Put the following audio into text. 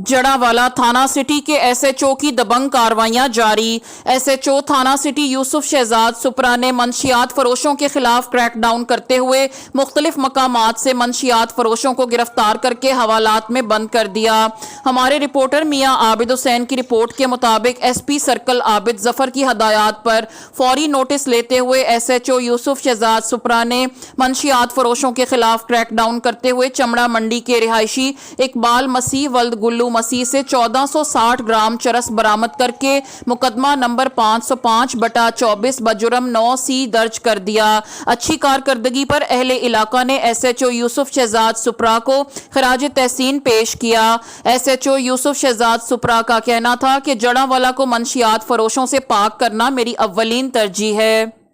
जड़ावाला थाना सिटी के एसएचओ की दबंग कार्रवाइयां जारी। एसएचओ थाना सिटी यूसुफ शहजाद सुपरा ने मंशियात फरोशों के खिलाफ क्रैकडाउन करते हुए मुख्तलिफ मकामात से मंशियात फरोशों को गिरफ्तार करके हवालात में बंद कर दिया। हमारे रिपोर्टर मियां आबिद हुसैन की रिपोर्ट के मुताबिक एसपी सर्कल आबिद जफर की हदायत पर फौरी नोटिस लेते हुए एसएचओ यूसुफ शहजाद सुपरा ने मंशियात फरोशों के खिलाफ क्रैकडाउन करते हुए चमड़ा मंडी के रिहायशी इकबाल मसीह वल्द गुल्लू मसीह से 1460 ग्राम चरस बरामद करके मुकदमा नंबर 505/24 बजुर्म 9C दर्ज कर दिया। अच्छी कारकर्दगी पर अहले इलाका ने एसएचओ यूसुफ शहजाद सुपरा को खराज तहसीन पेश किया। एसएचओ यूसुफ शहजाद सुपरा का कहना था कि जड़ावाला को मंशियात फरोशों से पाक करना मेरी अव्वलीन तरजीह है।